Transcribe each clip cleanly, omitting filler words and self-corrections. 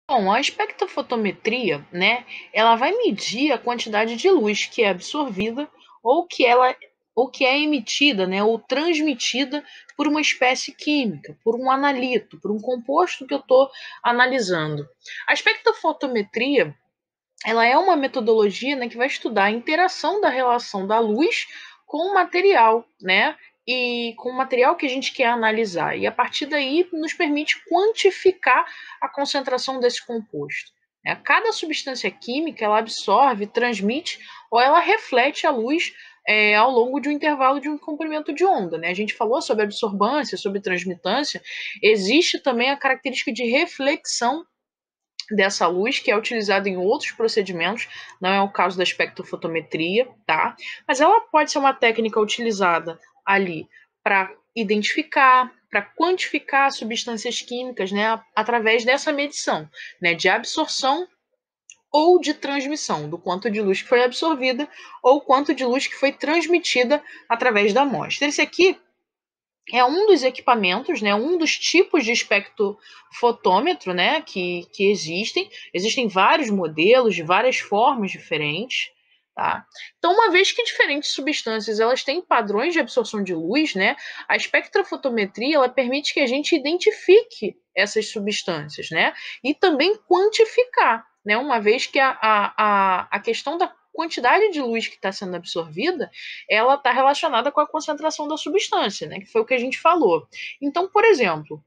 Bom, a espectrofotometria, né, ela vai medir a quantidade de luz que é absorvida ou que é emitida, né, ou transmitida por uma espécie química, por um analito, por um composto que eu estou analisando. A espectrofotometria, ela é uma metodologia, né, que vai estudar a interação da relação da luz com o material, né, e com o material que a gente quer analisar. E a partir daí nos permite quantificar a concentração desse composto. Cada substância química ela absorve, transmite ou ela reflete a luz ao longo de um intervalo de um comprimento de onda. Né? A gente falou sobre absorbância, sobre transmitância. Existe também a característica de reflexão dessa luz, que é utilizada em outros procedimentos, não é o caso da espectrofotometria, tá? Mas ela pode ser uma técnica utilizada ali para identificar, para quantificar substâncias químicas, né, através dessa medição, né, de absorção ou de transmissão, do quanto de luz que foi absorvida ou quanto de luz que foi transmitida através da amostra. Esse aqui é um dos equipamentos, né, um dos tipos de espectrofotômetro, né, que existem. Existem vários modelos, de várias formas diferentes. Tá? Então, uma vez que diferentes substâncias elas têm padrões de absorção de luz, né, a espectrofotometria ela permite que a gente identifique essas substâncias, né, e também quantificar, né, uma vez que a questão da quantidade de luz que está sendo absorvida ela está relacionada com a concentração da substância, né, que foi o que a gente falou. Então, por exemplo,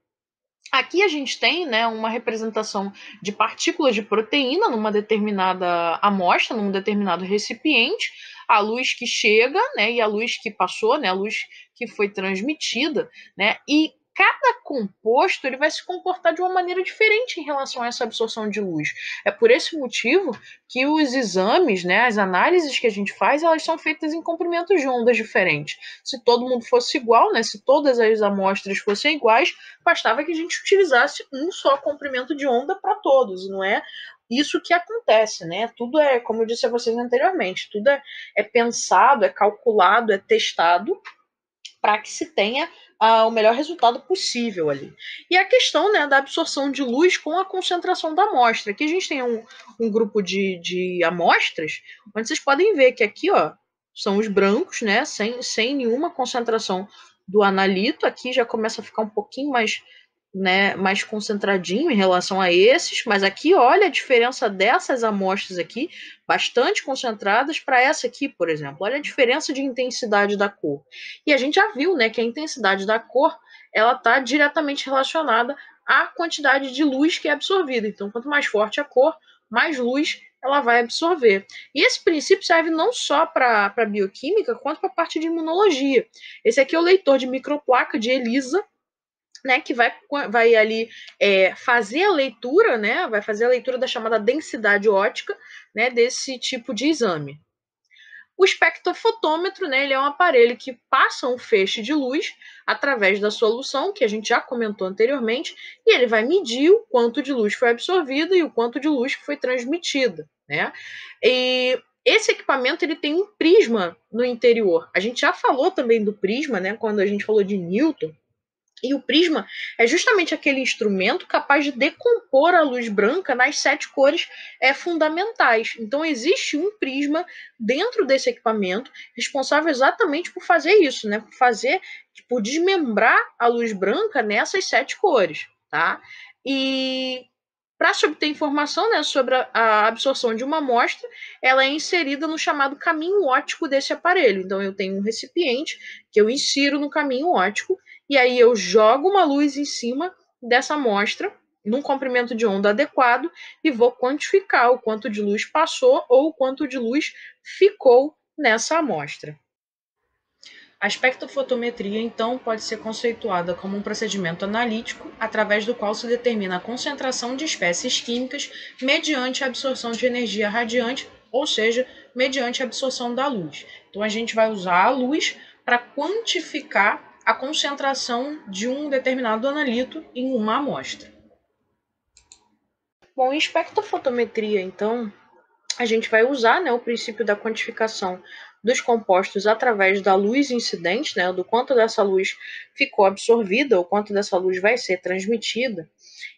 aqui a gente tem, né, uma representação de partículas de proteína numa determinada amostra, num determinado recipiente, a luz que chega, né, e a luz que passou, né, a luz que foi transmitida, né, e cada composto ele vai se comportar de uma maneira diferente em relação a essa absorção de luz. É por esse motivo que os exames, né, as análises que a gente faz, elas são feitas em comprimentos de ondas diferentes. Se todo mundo fosse igual, né, se todas as amostras fossem iguais, bastava que a gente utilizasse um só comprimento de onda para todos, não é isso que acontece, né? Tudo é, como eu disse a vocês anteriormente, tudo é pensado, é calculado, é testado para que se tenha o melhor resultado possível ali. E a questão, né, da absorção de luz com a concentração da amostra. Aqui a gente tem um grupo de amostras, onde vocês podem ver que aqui, ó, são os brancos, né, sem nenhuma concentração do analito. Aqui já começa a ficar um pouquinho mais, né, mais concentradinho em relação a esses, mas aqui olha a diferença dessas amostras aqui, bastante concentradas, para essa aqui, por exemplo. Olha a diferença de intensidade da cor. E a gente já viu, né, que a intensidade da cor ela está diretamente relacionada à quantidade de luz que é absorvida. Então, quanto mais forte a cor, mais luz ela vai absorver. E esse princípio serve não só para bioquímica, quanto para a parte de imunologia. Esse aqui é o leitor de microplaca de ELISA, né, que vai ali fazer a leitura, né, vai fazer a leitura da chamada densidade óptica, né, desse tipo de exame. O espectrofotômetro, né, ele é um aparelho que passa um feixe de luz através da solução, que a gente já comentou anteriormente, e ele vai medir o quanto de luz foi absorvida e o quanto de luz foi transmitida, né? E esse equipamento ele tem um prisma no interior. A gente já falou também do prisma, né, quando a gente falou de Newton. E o prisma é justamente aquele instrumento capaz de decompor a luz branca nas 7 cores fundamentais. Então, existe um prisma dentro desse equipamento responsável exatamente por fazer isso, né? Por desmembrar a luz branca nessas 7 cores, tá? E para se obter informação, né, sobre a absorção de uma amostra, ela é inserida no chamado caminho óptico desse aparelho. Então, eu tenho um recipiente que eu insiro no caminho óptico e aí eu jogo uma luz em cima dessa amostra, num comprimento de onda adequado, e vou quantificar o quanto de luz passou ou o quanto de luz ficou nessa amostra. A espectrofotometria, então, pode ser conceituada como um procedimento analítico através do qual se determina a concentração de espécies químicas mediante a absorção de energia radiante, ou seja, mediante a absorção da luz. Então, a gente vai usar a luz para quantificar a concentração de um determinado analito em uma amostra. Bom, em espectrofotometria, então, a gente vai usar, né, o princípio da quantificação dos compostos através da luz incidente, né, do quanto dessa luz ficou absorvida, ou quanto dessa luz vai ser transmitida.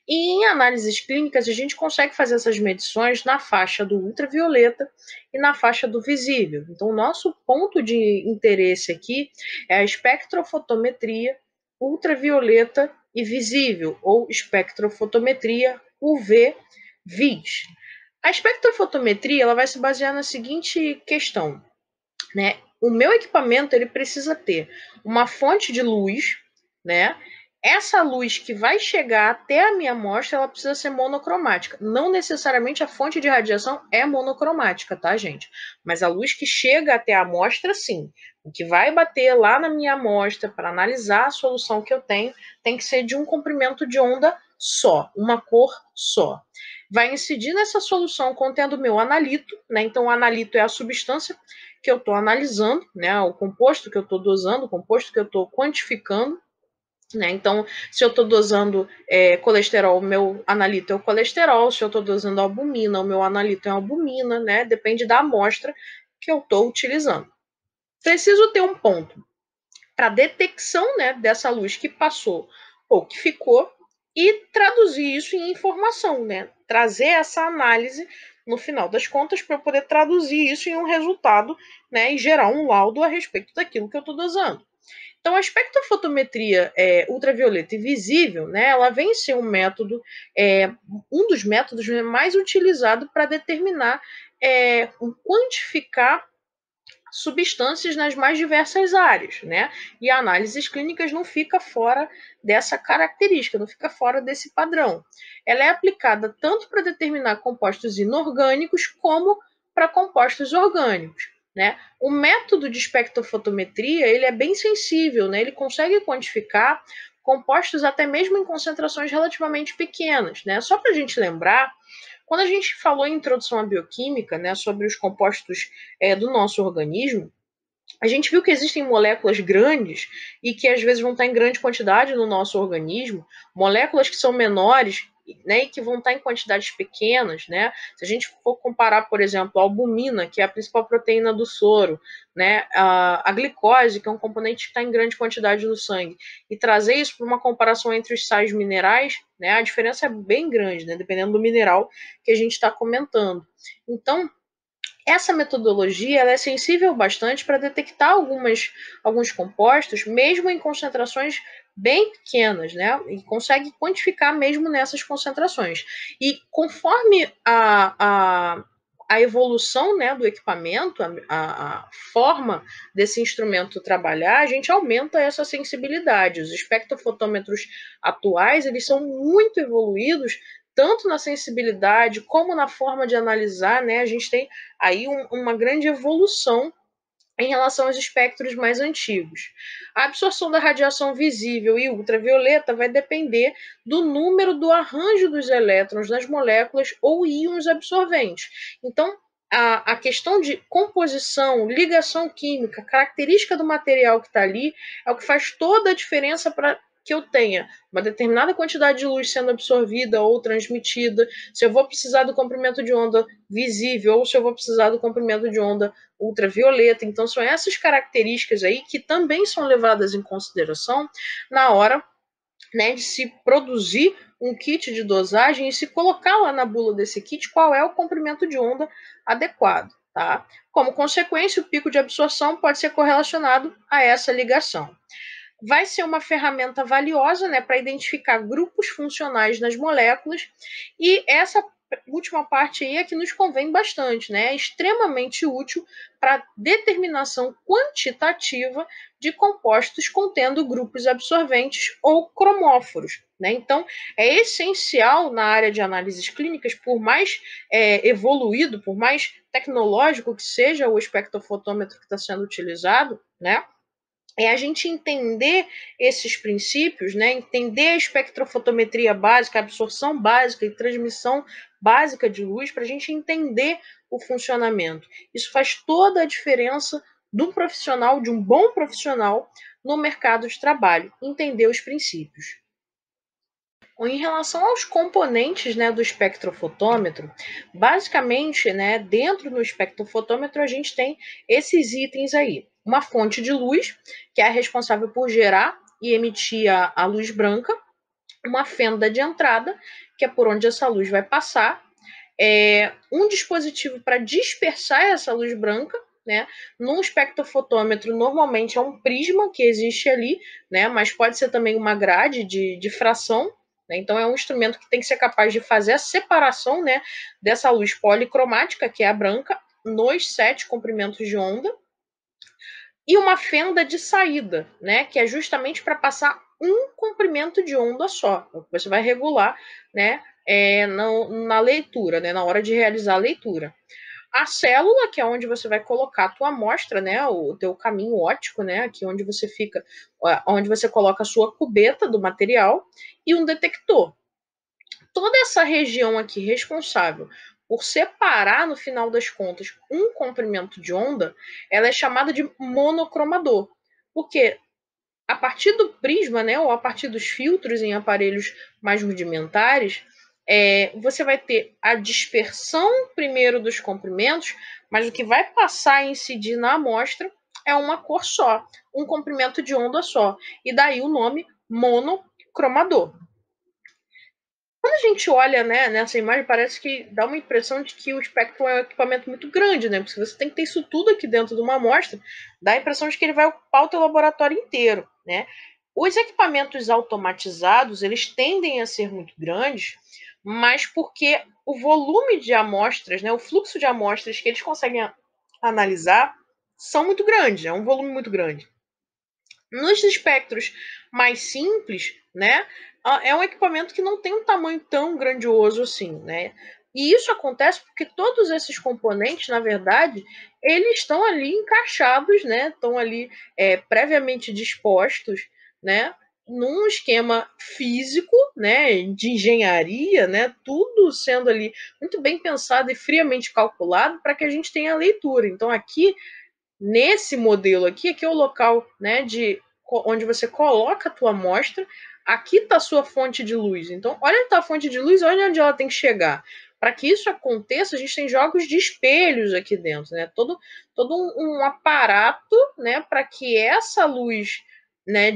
E em análises clínicas, a gente consegue fazer essas medições na faixa do ultravioleta e na faixa do visível. Então, o nosso ponto de interesse aqui é a espectrofotometria ultravioleta e visível, ou espectrofotometria UV-Vis. A espectrofotometria ela vai se basear na seguinte questão, né? O meu equipamento ele precisa ter uma fonte de luz, né? Essa luz que vai chegar até a minha amostra, ela precisa ser monocromática. Não necessariamente a fonte de radiação é monocromática, tá, gente? Mas a luz que chega até a amostra, sim. O que vai bater lá na minha amostra para analisar a solução que eu tenho tem que ser de um comprimento de onda só, uma cor só. Vai incidir nessa solução contendo o meu analito, né? Então, o analito é a substância que eu estou analisando, né? O composto que eu estou dosando, o composto que eu estou quantificando. Né? Então, se eu estou dosando colesterol, o meu analito é o colesterol. Se eu estou dosando albumina, o meu analito é a albumina, né? Depende da amostra que eu estou utilizando. Preciso ter um ponto para detecção, né, dessa luz que passou ou que ficou e traduzir isso em informação, né? Trazer essa análise no final das contas para eu poder traduzir isso em um resultado, né, e gerar um laudo a respeito daquilo que eu estou dosando. Então, a espectrofotometria ultravioleta e visível, né, ela vem ser um método, um dos métodos mais utilizados para determinar, quantificar substâncias nas mais diversas áreas, né? E a análises clínicas não fica fora dessa característica, não fica fora desse padrão. Ela é aplicada tanto para determinar compostos inorgânicos como para compostos orgânicos. Né? O método de espectrofotometria ele é bem sensível, né? Ele consegue quantificar compostos até mesmo em concentrações relativamente pequenas. Né? Só para a gente lembrar, quando a gente falou em introdução à bioquímica, né, sobre os compostos do nosso organismo, a gente viu que existem moléculas grandes e que às vezes vão estar em grande quantidade no nosso organismo, moléculas que são menores, né, e que vão estar em quantidades pequenas, né? Se a gente for comparar, por exemplo, a albumina, que é a principal proteína do soro, né, a glicose, que é um componente que está em grande quantidade no sangue, e trazer isso para uma comparação entre os sais minerais, né, a diferença é bem grande, né, dependendo do mineral que a gente está comentando. Então, essa metodologia ela é sensível bastante para detectar alguns compostos, mesmo em concentrações bem pequenas, né? E consegue quantificar mesmo nessas concentrações. E conforme a evolução, né, do equipamento, a forma desse instrumento trabalhar, a gente aumenta essa sensibilidade. Os espectrofotômetros atuais eles são muito evoluídos tanto na sensibilidade como na forma de analisar, né? A gente tem aí uma grande evolução em relação aos espectros mais antigos. A absorção da radiação visível e ultravioleta vai depender do número do arranjo dos elétrons nas moléculas ou íons absorventes. Então, a questão de composição, ligação química, característica do material que está ali, é o que faz toda a diferença para que eu tenha uma determinada quantidade de luz sendo absorvida ou transmitida, se eu vou precisar do comprimento de onda visível ou se eu vou precisar do comprimento de onda ultravioleta. Então, são essas características aí que também são levadas em consideração na hora, né, de se produzir um kit de dosagem e se colocar lá na bula desse kit qual é o comprimento de onda adequado. Tá? Como consequência, o pico de absorção pode ser correlacionado a essa ligação. Vai ser uma ferramenta valiosa, né, para identificar grupos funcionais nas moléculas, e essa última parte aí é que nos convém bastante, né? É extremamente útil para determinação quantitativa de compostos contendo grupos absorventes ou cromóforos. Né? Então, é essencial na área de análises clínicas, por mais evoluído, por mais tecnológico que seja o espectrofotômetro que está sendo utilizado, né? É a gente entender esses princípios, né? Entender a espectrofotometria básica, a absorção básica e transmissão básica de luz, para a gente entender o funcionamento. Isso faz toda a diferença de um profissional, de um bom profissional, no mercado de trabalho, entender os princípios. Em relação aos componentes, né, do espectrofotômetro, basicamente, né, dentro do espectrofotômetro a gente tem esses itens aí. Uma fonte de luz, que é responsável por gerar e emitir a luz branca, uma fenda de entrada, que é por onde essa luz vai passar, um dispositivo para dispersar essa luz branca, né? Num espectrofotômetro, normalmente é um prisma que existe ali, né? Mas pode ser também uma grade de difração, né? Então é um instrumento que tem que ser capaz de fazer a separação, né, dessa luz policromática, que é a branca, nos 7 comprimentos de onda, e uma fenda de saída, né, que é justamente para passar um comprimento de onda só. Você vai regular, né, na leitura, né, na hora de realizar a leitura. A célula, que é onde você vai colocar a tua amostra, né, o teu caminho óptico, né, aqui onde você fica, onde você coloca a sua cubeta do material, e um detector. Toda essa região aqui responsável por separar, no final das contas, um comprimento de onda, ela é chamada de monocromador, porque a partir do prisma, né, ou a partir dos filtros em aparelhos mais rudimentares, você vai ter a dispersão primeiro dos comprimentos, mas o que vai passar a incidir na amostra é uma cor só, um comprimento de onda só, e daí o nome monocromador. Quando a gente olha, né, nessa imagem, parece que dá uma impressão de que o espectro é um equipamento muito grande, né? Porque você tem que ter isso tudo aqui dentro de uma amostra, dá a impressão de que ele vai ocupar o teu laboratório inteiro, né? Os equipamentos automatizados, eles tendem a ser muito grandes, mas porque o volume de amostras, né, o fluxo de amostras que eles conseguem analisar são muito grandes, é um volume muito grande. Nos espectros mais simples, né, é um equipamento que não tem um tamanho tão grandioso assim, né? E isso acontece porque todos esses componentes, na verdade, eles estão ali encaixados, né? Estão ali previamente dispostos, né? Num esquema físico, né? De engenharia, né? Tudo sendo ali muito bem pensado e friamente calculado para que a gente tenha a leitura. Então aqui nesse modelo aqui é o local, né, onde você coloca a tua amostra. Aqui está a sua fonte de luz. Então, olha onde está a fonte de luz, olha onde ela tem que chegar. Para que isso aconteça, a gente tem jogos de espelhos aqui dentro, né? Todo um aparato, né, para que essa luz, né,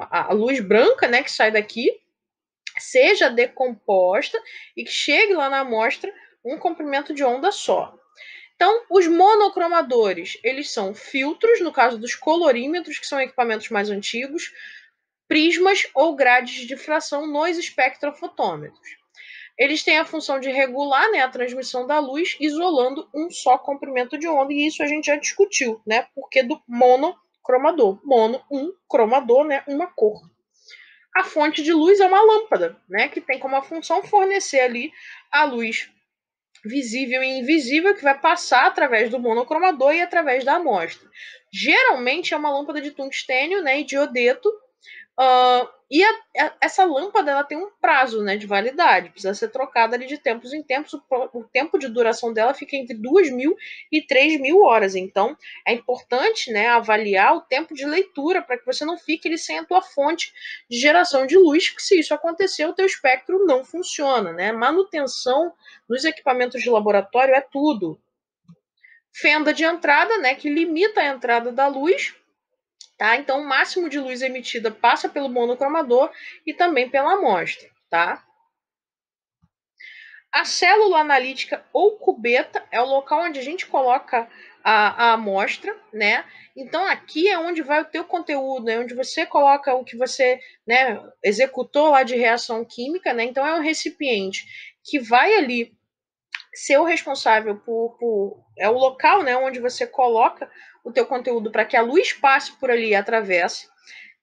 a luz branca, né, que sai daqui, seja decomposta e que chegue lá na amostra um comprimento de onda só. Então, os monocromadores, eles são filtros, no caso dos colorímetros, que são equipamentos mais antigos, prismas ou grades de difração nos espectrofotômetros. Eles têm a função de regular, né, a transmissão da luz, isolando um só comprimento de onda, e isso a gente já discutiu, né, porque do monocromador. Mono, um, cromador, né, uma cor. A fonte de luz é uma lâmpada, né, que tem como função fornecer ali a luz visível e invisível que vai passar através do monocromador e através da amostra. Geralmente é uma lâmpada de tungstênio, né, e diodeto. Essa lâmpada ela tem um prazo, né, de validade, precisa ser trocada ali de tempos em tempos. O tempo de duração dela fica entre 2.000 e 3.000 horas. Então, é importante, né, avaliar o tempo de leitura para que você não fique ali sem a tua fonte de geração de luz, porque se isso acontecer, o teu espectro não funciona, né? Manutenção nos equipamentos de laboratório é tudo. Fenda de entrada, né, que limita a entrada da luz. Tá? Então, o máximo de luz emitida passa pelo monocromador e também pela amostra. Tá? A célula analítica ou cubeta é o local onde a gente coloca a amostra, né? Então, aqui é onde vai o teu conteúdo, é onde você coloca o que você, né, executou lá de reação química, né? Então, é um recipiente que vai ali ser o responsável é o local, né, onde você coloca o teu conteúdo para que a luz passe por ali e atravesse.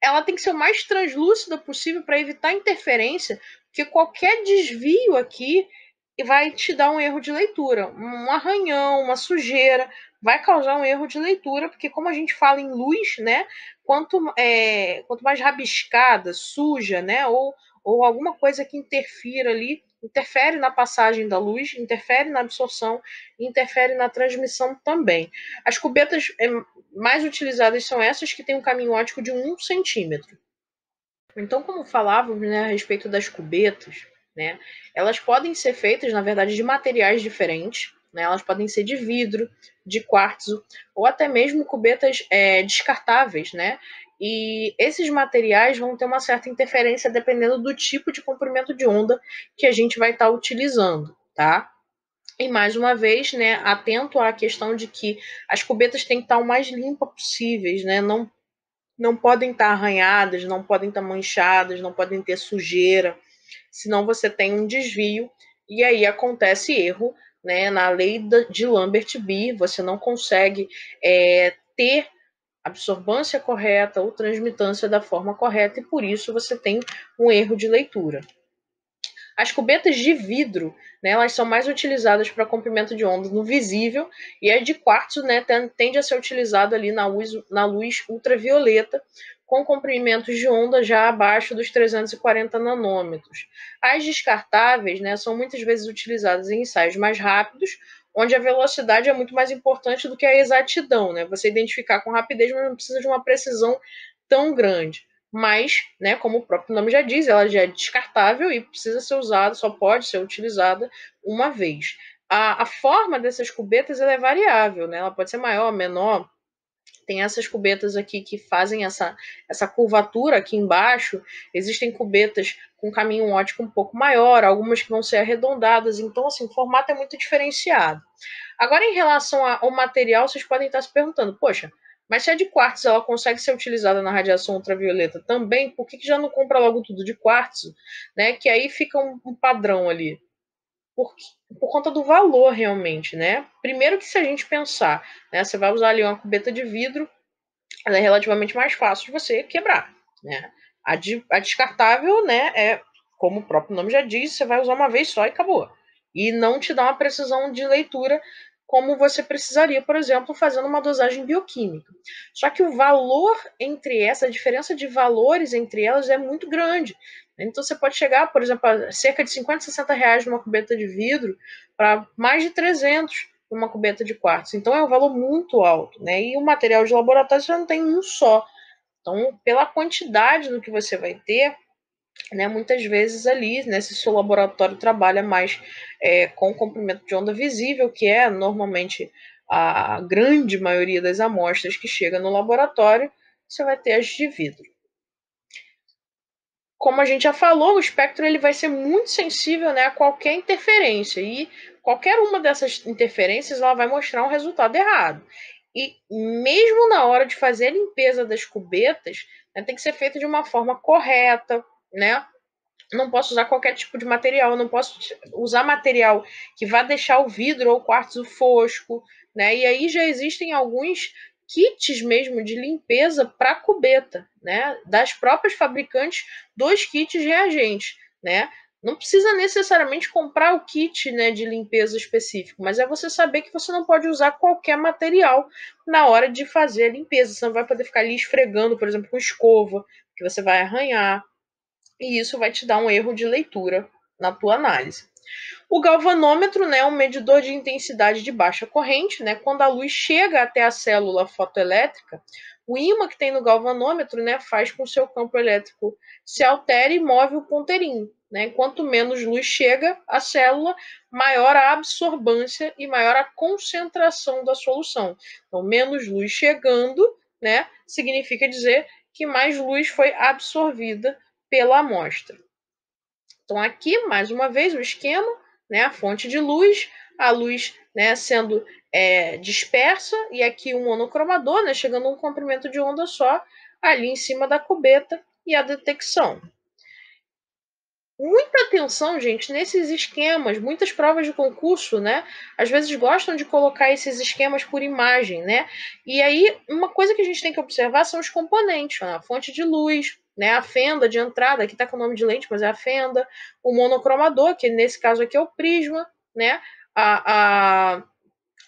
Ela tem que ser o mais translúcida possível para evitar interferência, porque qualquer desvio aqui vai te dar um erro de leitura. Um arranhão, uma sujeira, vai causar um erro de leitura, porque como a gente fala em luz, né, quanto mais rabiscada, suja, né, ou alguma coisa que interfira ali, interfere na passagem da luz, interfere na absorção, interfere na transmissão também. As cubetas mais utilizadas são essas que têm um caminho óptico de 1 centímetro. Então, como falávamos, né, a respeito das cubetas, né, elas podem ser feitas, na verdade, de materiais diferentes. Né, elas podem ser de vidro, de quartzo, ou até mesmo cubetas descartáveis, né, e esses materiais vão ter uma certa interferência dependendo do tipo de comprimento de onda que a gente vai estar utilizando, tá? E mais uma vez, né, atento à questão de que as cubetas têm que estar o mais limpas possíveis, né? Não podem estar arranhadas, não podem estar manchadas, não podem ter sujeira, senão você tem um desvio e aí acontece erro, né? Na lei de Lambert-B, você não consegue ter absorvância correta ou transmitância da forma correta e por isso você tem um erro de leitura. As cubetas de vidro, né, elas são mais utilizadas para comprimento de ondas no visível e a de quartzo, né, tende a ser utilizado ali na luz ultravioleta com comprimentos de onda já abaixo dos 340 nanômetros. As descartáveis, né, são muitas vezes utilizadas em ensaios mais rápidos, onde a velocidade é muito mais importante do que a exatidão, né? Você identificar com rapidez, mas não precisa de uma precisão tão grande. Mas, né, como o próprio nome já diz, ela já é descartável e precisa ser usada, só pode ser utilizada uma vez. A forma dessas cubetas ela é variável, né? Ela pode ser maior, menor. Tem essas cubetas aqui que fazem essa curvatura aqui embaixo. Existem cubetas com caminho óptico um pouco maior, algumas que vão ser arredondadas. Então, assim, o formato é muito diferenciado. Agora, em relação ao material, vocês podem estar se perguntando, poxa, mas se a de quartzo ela consegue ser utilizada na radiação ultravioleta também, por que já não compra logo tudo de quartzo? Né? Que aí fica um padrão ali. Por conta do valor, realmente, né? Primeiro que se a gente pensar, né, você vai usar ali uma cubeta de vidro, ela é relativamente mais fácil de você quebrar, né? A descartável, né, como o próprio nome já diz, você vai usar uma vez só e acabou. E não te dá uma precisão de leitura como você precisaria, por exemplo, fazendo uma dosagem bioquímica. Só que o valor entre essa, a diferença de valores entre elas é muito grande. Então você pode chegar, por exemplo, a cerca de 50, 60 reais numa cubeta de vidro para mais de 300 numa cubeta de quartzo. Então é um valor muito alto, né? E o material de laboratório você não tem um só. Então, pela quantidade do que você vai ter, né, muitas vezes ali, né, se o seu laboratório trabalha mais com comprimento de onda visível, que é normalmente a grande maioria das amostras que chega no laboratório, você vai ter as de vidro. Como a gente já falou, o espectro ele vai ser muito sensível, né, a qualquer interferência e qualquer uma dessas interferências ela vai mostrar um resultado errado. E mesmo na hora de fazer a limpeza das cubetas, né, tem que ser feita de uma forma correta, né? Não posso usar qualquer tipo de material, não posso usar material que vá deixar o vidro ou o quartzo fosco, né? E aí já existem alguns kits mesmo de limpeza para cubeta, né? Das próprias fabricantes dos kits reagentes, né? Não precisa necessariamente comprar o kit, né, de limpeza específico, mas é você saber que você não pode usar qualquer material na hora de fazer a limpeza. Você não vai poder ficar ali esfregando, por exemplo, com escova, que você vai arranhar, e isso vai te dar um erro de leitura na tua análise. O galvanômetro, né, é um medidor de intensidade de baixa corrente, né, quando a luz chega até a célula fotoelétrica, o ímã que tem no galvanômetro, né, faz com que o seu campo elétrico se altere e move o ponteirinho. Né? Quanto menos luz chega à célula, maior a absorvância e maior a concentração da solução. Então, menos luz chegando, né, significa dizer que mais luz foi absorvida pela amostra. Então, aqui, mais uma vez, o esquema, né, a fonte de luz, a luz, né, sendo dispersa, e aqui um monocromador, né, chegando a um comprimento de onda só, ali em cima da cubeta, e a detecção. Muita atenção, gente, nesses esquemas. Muitas provas de concurso, né, às vezes gostam de colocar esses esquemas por imagem, né? E aí, uma coisa que a gente tem que observar são os componentes, né? A fonte de luz, né, a fenda de entrada, aqui está com o nome de lente, mas é a fenda, o monocromador, que nesse caso aqui é o prisma, né?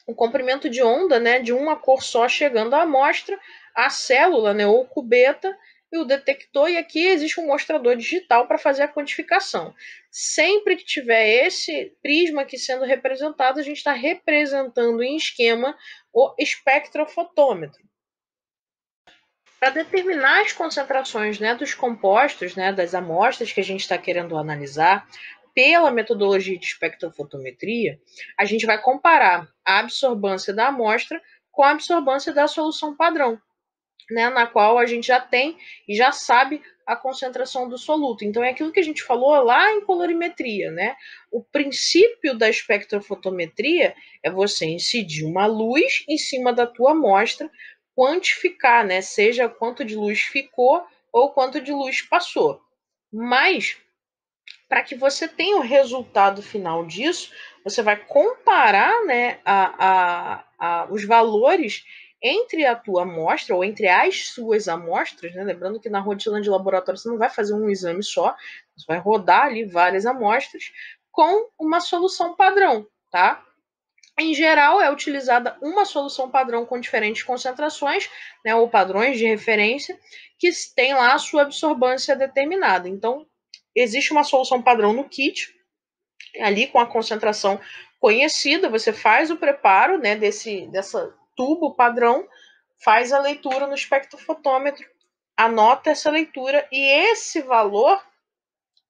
O comprimento de onda, né, de uma cor só chegando à amostra, a célula, né, ou cubeta, e o detector, e aqui existe um mostrador digital para fazer a quantificação. Sempre que tiver esse prisma aqui sendo representado, a gente está representando em esquema o espectrofotômetro. Para determinar as concentrações, né, dos compostos, né, das amostras que a gente está querendo analisar, pela metodologia de espectrofotometria, a gente vai comparar a absorvância da amostra com a absorvância da solução padrão. né, na qual a gente já tem e já sabe a concentração do soluto. Então, é aquilo que a gente falou lá em colorimetria, né? O princípio da espectrofotometria é você incidir uma luz em cima da tua amostra, quantificar, né? Seja quanto de luz ficou ou quanto de luz passou. Mas, para que você tenha o resultado final disso, você vai comparar, né, os valores entre a tua amostra, ou entre as suas amostras, né? Lembrando que na rotina de laboratório você não vai fazer um exame só, você vai rodar ali várias amostras com uma solução padrão, tá? Em geral, é utilizada uma solução padrão com diferentes concentrações, né, ou padrões de referência, que tem lá a sua absorbância determinada. Então, existe uma solução padrão no kit, ali com a concentração conhecida, você faz o preparo, né, dessa tubo padrão, faz a leitura no espectrofotômetro, anota essa leitura e esse valor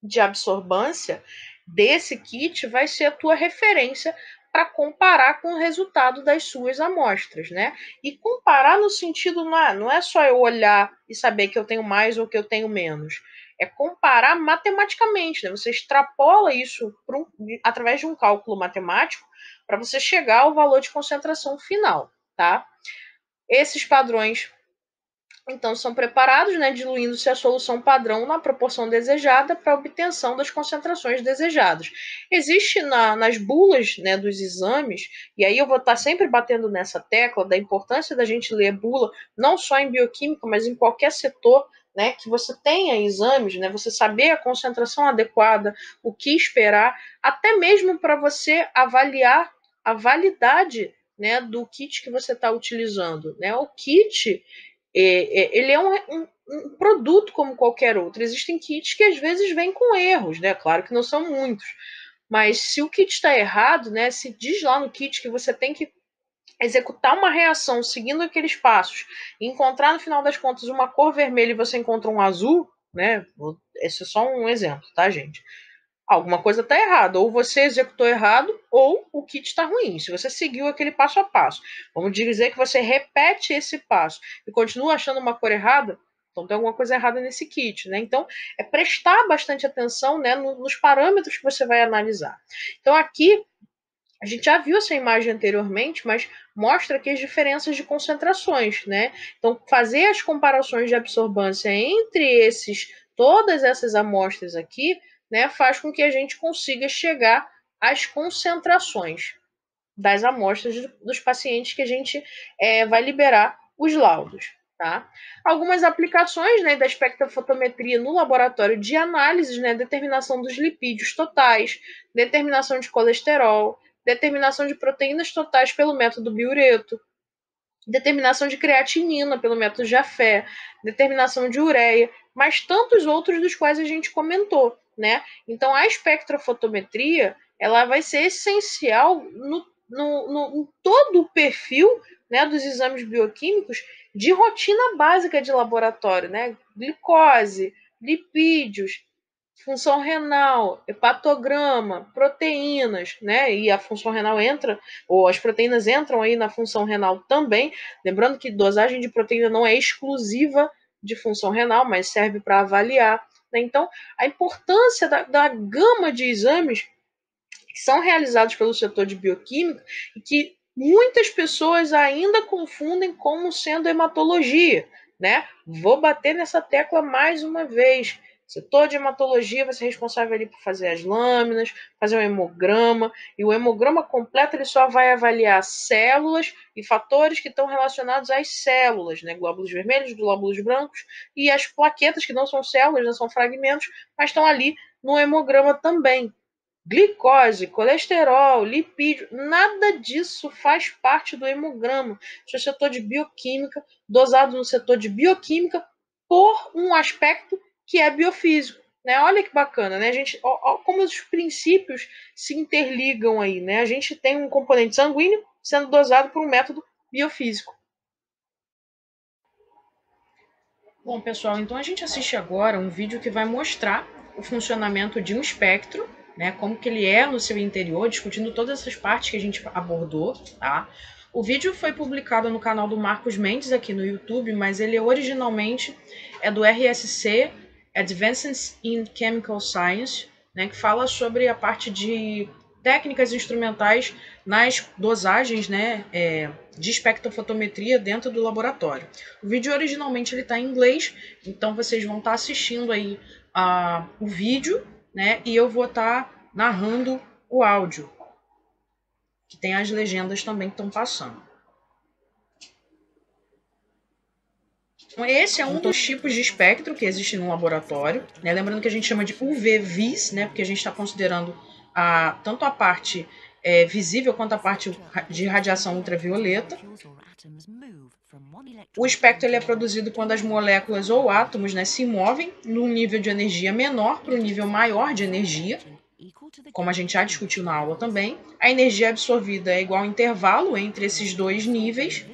de absorbância desse kit vai ser a tua referência para comparar com o resultado das suas amostras, né? E comparar no sentido não é só eu olhar e saber que eu tenho mais ou que eu tenho menos. É comparar matematicamente, né? Você extrapola isso através de um cálculo matemático para você chegar ao valor de concentração final, tá? Esses padrões então, são preparados, né, diluindo-se a solução padrão na proporção desejada para a obtenção das concentrações desejadas. Existe nas bulas, né, dos exames, e aí eu vou estar sempre batendo nessa tecla da importância da gente ler bula, não só em bioquímica, mas em qualquer setor, né, que você tenha exames, né, você saber a concentração adequada, o que esperar, até mesmo para você avaliar a validade, né, do kit que você está utilizando. Né? O kit ele é um produto como qualquer outro. Existem kits que às vezes vêm com erros, né? Claro que não são muitos. Mas se o kit está errado, né? Se diz lá no kit que você tem que executar uma reação seguindo aqueles passos e encontrar no final das contas uma cor vermelha e você encontra um azul, né? Esse é só um exemplo, tá, gente? Alguma coisa está errada. Ou você executou errado, ou o kit está ruim. Se você seguiu aquele passo a passo. Vamos dizer que você repete esse passo e continua achando uma cor errada, então tem alguma coisa errada nesse kit, né? Então, é prestar bastante atenção, né, nos parâmetros que você vai analisar. Então, aqui, a gente já viu essa imagem anteriormente, mas mostra aqui as diferenças de concentrações, né? Então, fazer as comparações de absorbância entre todas essas amostras aqui, né, faz com que a gente consiga chegar às concentrações das amostras dos pacientes que a gente vai liberar os laudos. Tá? Algumas aplicações, né, da espectrofotometria no laboratório de análises, né, determinação dos lipídios totais, determinação de colesterol, determinação de proteínas totais pelo método biureto, determinação de creatinina pelo método Jaffe, determinação de ureia, mas tantos outros dos quais a gente comentou, né? Então, a espectrofotometria ela vai ser essencial em todo o perfil, né, dos exames bioquímicos de rotina básica de laboratório, né? Glicose, lipídios, função renal, hepatograma, proteínas, né? E a função renal entra, ou as proteínas entram aí na função renal também. Lembrando que dosagem de proteína não é exclusiva de função renal, mas serve para avaliar. Né? Então, a importância da gama de exames que são realizados pelo setor de bioquímica e que muitas pessoas ainda confundem como sendo hematologia, né? Vou bater nessa tecla mais uma vez. Setor de hematologia vai ser responsável ali por fazer as lâminas, fazer um hemograma, e o hemograma completo ele só vai avaliar células e fatores que estão relacionados às células, né? Glóbulos vermelhos, glóbulos brancos e as plaquetas que não são células, não são fragmentos, mas estão ali no hemograma também. Glicose, colesterol, lipídio, nada disso faz parte do hemograma. Isso é setor de bioquímica, dosado no setor de bioquímica por um aspecto que é biofísico. Né? Olha que bacana, né? A gente, ó, como os princípios se interligam aí, né? A gente tem um componente sanguíneo sendo dosado por um método biofísico. Bom, pessoal, então a gente assiste agora um vídeo que vai mostrar o funcionamento de um espectro, né, como que ele é no seu interior, discutindo todas essas partes que a gente abordou, tá? O vídeo foi publicado no canal do Marcos Mendes aqui no YouTube, mas ele originalmente é do RSC, Advances in Chemical Science, né, que fala sobre a parte de técnicas instrumentais nas dosagens, né, de espectrofotometria dentro do laboratório. O vídeo originalmente ele está em inglês, então vocês vão estar assistindo aí o vídeo, né, e eu vou estar narrando o áudio, que tem as legendas também que estão passando. Então, esse é um dos tipos de espectro que existe no laboratório, né? Lembrando que a gente chama de UV-Vis, né? Porque a gente está considerando tanto a parte visível quanto a parte de radiação ultravioleta. O espectro ele é produzido quando as moléculas ou átomos, né, se movem num nível de energia menor para um nível maior de energia, como a gente já discutiu na aula também. A energia absorvida é igual ao intervalo entre esses dois níveis.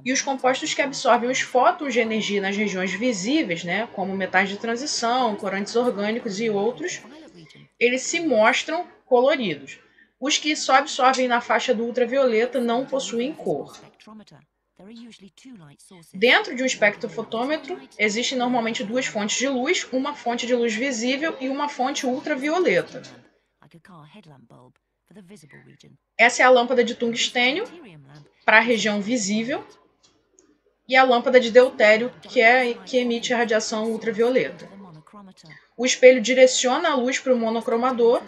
E os compostos que absorvem os fótons de energia nas regiões visíveis, né, como metais de transição, corantes orgânicos e outros, eles se mostram coloridos. Os que só absorvem na faixa do ultravioleta não possuem cor. Dentro de um espectrofotômetro, existem normalmente duas fontes de luz, uma fonte de luz visível e uma fonte ultravioleta. Essa é a lâmpada de tungstênio, para a região visível, e a lâmpada de deutério, que emite a radiação ultravioleta. O espelho direciona a luz para o monocromador,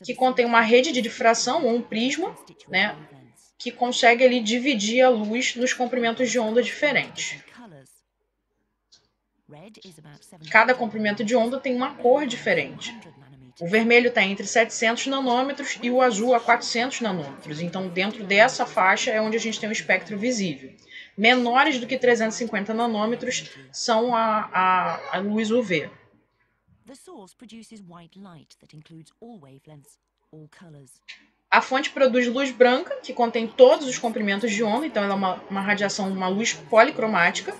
que contém uma rede de difração ou um prisma, né, que consegue ali dividir a luz nos comprimentos de onda diferentes. Cada comprimento de onda tem uma cor diferente. O vermelho está entre 700 nanômetros e o azul a 400 nanômetros. Então, dentro dessa faixa é onde a gente tem o espectro visível. Menores do que 350 nanômetros são a luz UV. A fonte produz luz branca, que contém todos os comprimentos de onda, então ela é uma radiação, uma luz policromática.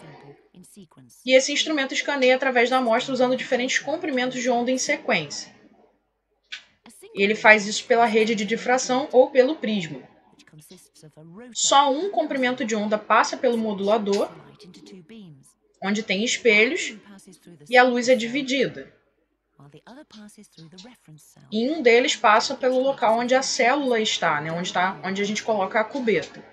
E esse instrumento escaneia através da amostra usando diferentes comprimentos de onda em sequência. E ele faz isso pela rede de difração ou pelo prisma. Só um comprimento de onda passa pelo modulador, onde tem espelhos, e a luz é dividida. E um deles passa pelo local onde a célula está, né, onde a gente coloca a cubeta.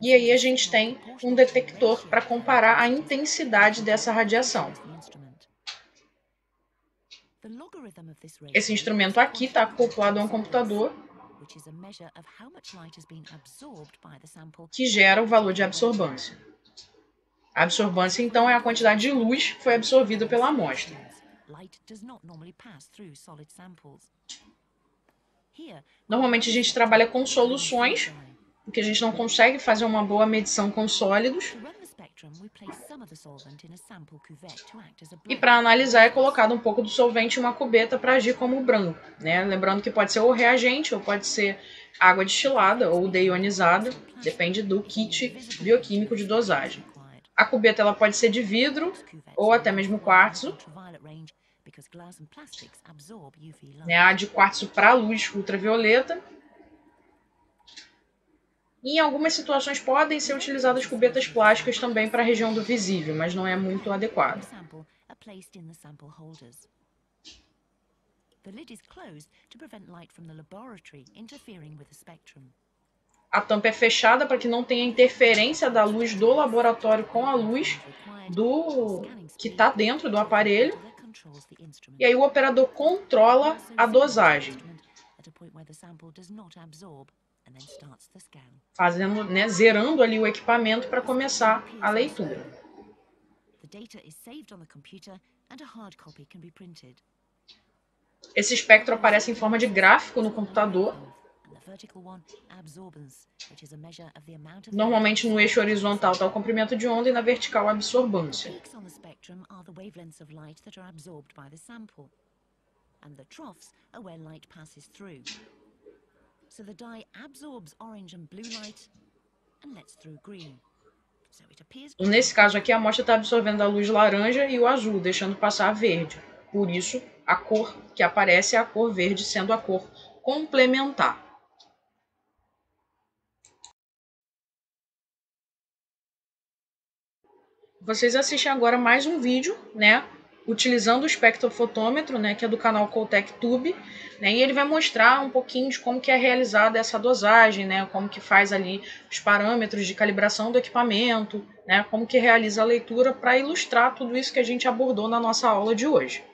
E aí a gente tem um detector para comparar a intensidade dessa radiação. Esse instrumento aqui está acoplado a um computador que gera o valor de absorbância. A absorbância, então, é a quantidade de luz que foi absorvida pela amostra. Normalmente a gente trabalha com soluções, porque a gente não consegue fazer uma boa medição com sólidos. E para analisar é colocado um pouco do solvente em uma cubeta para agir como branco, né? Lembrando que pode ser ou reagente, ou pode ser água destilada ou deionizada, depende do kit bioquímico de dosagem. A cubeta ela pode ser de vidro ou até mesmo quartzo. Né? A de quartzo para luz ultravioleta. E em algumas situações podem ser utilizadas cubetas plásticas também para a região do visível, mas não é muito adequado. A tampa é fechada para que não tenha interferência da luz do laboratório com a luz que está dentro do aparelho. E aí o operador controla a dosagem, fazendo, né, zerando ali o equipamento para começar a leitura. Esse espectro aparece em forma de gráfico no computador. Normalmente no eixo horizontal está o comprimento de onda e na vertical a absorbância. Nesse caso aqui, a amostra está absorvendo a luz laranja e o azul, deixando passar a verde. Por isso, a cor que aparece é a cor verde, sendo a cor complementar. Vocês assistem agora mais um vídeo, né, utilizando o espectrofotômetro, né, que é do canal Coltec Tube, né, e ele vai mostrar um pouquinho de como que é realizada essa dosagem, né, como que faz ali os parâmetros de calibração do equipamento, né, como que realiza a leitura para ilustrar tudo isso que a gente abordou na nossa aula de hoje.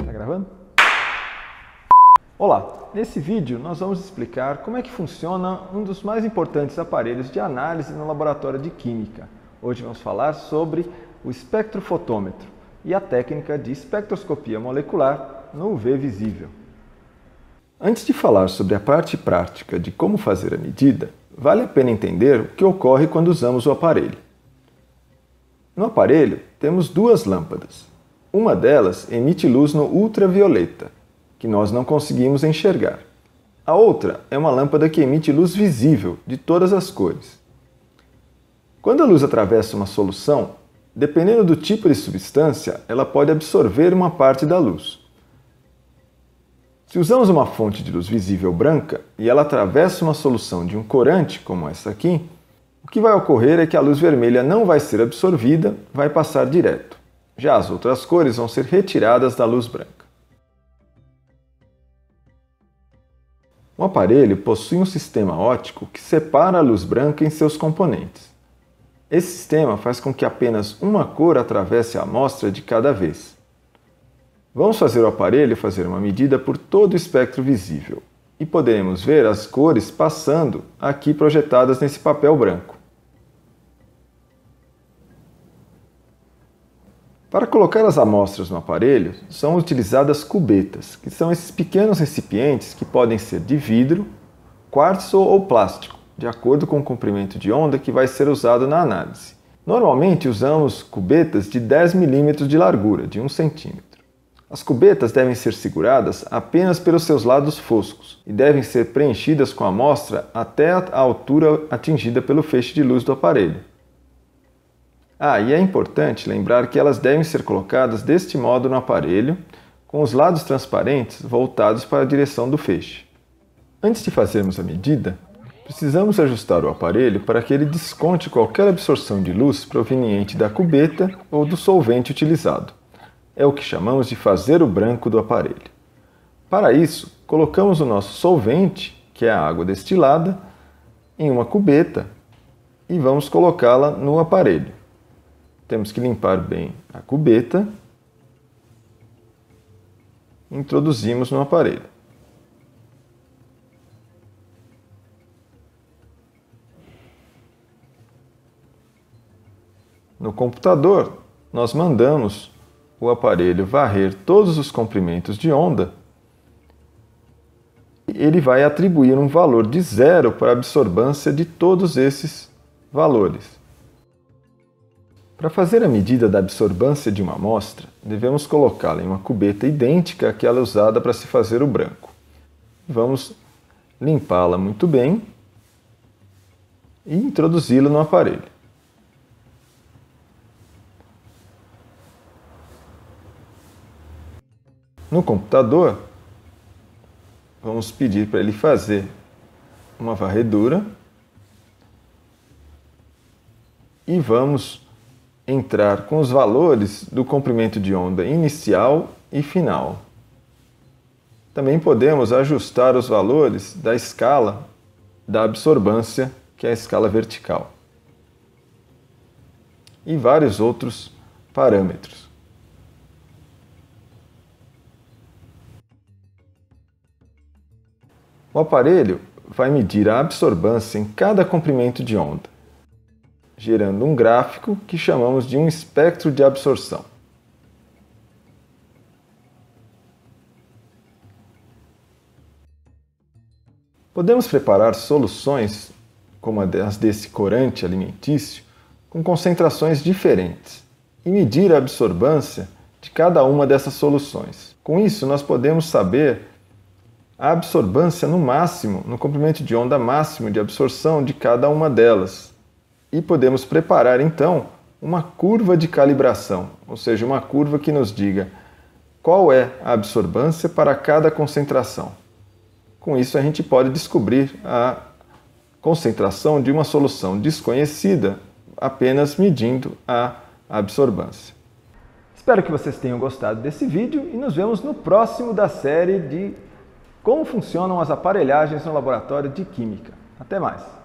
Tá gravando? Olá! Nesse vídeo nós vamos explicar como é que funciona um dos mais importantes aparelhos de análise no laboratório de química. Hoje vamos falar sobre o espectrofotômetro e a técnica de espectroscopia molecular no UV visível. Antes de falar sobre a parte prática de como fazer a medida, vale a pena entender o que ocorre quando usamos o aparelho. No aparelho temos duas lâmpadas. Uma delas emite luz no ultravioleta, que nós não conseguimos enxergar. A outra é uma lâmpada que emite luz visível, de todas as cores. Quando a luz atravessa uma solução, dependendo do tipo de substância, ela pode absorver uma parte da luz. Se usamos uma fonte de luz visível branca e ela atravessa uma solução de um corante, como essa aqui, o que vai ocorrer é que a luz vermelha não vai ser absorvida, vai passar direto. Já as outras cores vão ser retiradas da luz branca. O aparelho possui um sistema óptico que separa a luz branca em seus componentes. Esse sistema faz com que apenas uma cor atravesse a amostra de cada vez. Vamos fazer o aparelho fazer uma medida por todo o espectro visível e poderemos ver as cores passando aqui projetadas nesse papel branco. Para colocar as amostras no aparelho, são utilizadas cubetas, que são esses pequenos recipientes que podem ser de vidro, quartzo ou plástico, de acordo com o comprimento de onda que vai ser usado na análise. Normalmente usamos cubetas de 10 mm de largura, de 1 cm. As cubetas devem ser seguradas apenas pelos seus lados foscos e devem ser preenchidas com a amostra até a altura atingida pelo feixe de luz do aparelho. E é importante lembrar que elas devem ser colocadas deste modo no aparelho, com os lados transparentes voltados para a direção do feixe. Antes de fazermos a medida, precisamos ajustar o aparelho para que ele desconte qualquer absorção de luz proveniente da cubeta ou do solvente utilizado. É o que chamamos de fazer o branco do aparelho. Para isso, colocamos o nosso solvente, que é a água destilada, em uma cubeta e vamos colocá-la no aparelho. Temos que limpar bem a cubeta. Introduzimos no aparelho. No computador, nós mandamos o aparelho varrer todos os comprimentos de onda. Ele vai atribuir um valor de 0 para a absorbância de todos esses valores. Para fazer a medida da absorbância de uma amostra, devemos colocá-la em uma cubeta idêntica àquela usada para se fazer o branco. Vamos limpá-la muito bem e introduzi-la no aparelho. No computador, vamos pedir para ele fazer uma varredura e vamos entrar com os valores do comprimento de onda inicial e final. Também podemos ajustar os valores da escala da absorbância, que é a escala vertical, e vários outros parâmetros. O aparelho vai medir a absorbância em cada comprimento de onda, gerando um gráfico que chamamos de um espectro de absorção. Podemos preparar soluções, como as desse corante alimentício, com concentrações diferentes e medir a absorbância de cada uma dessas soluções. Com isso, nós podemos saber a absorbância no máximo, no comprimento de onda máximo de absorção de cada uma delas. E podemos preparar então uma curva de calibração, ou seja, uma curva que nos diga qual é a absorbância para cada concentração. Com isso a gente pode descobrir a concentração de uma solução desconhecida apenas medindo a absorbância. Espero que vocês tenham gostado desse vídeo e nos vemos no próximo da série de como funcionam as aparelhagens no laboratório de Química. Até mais!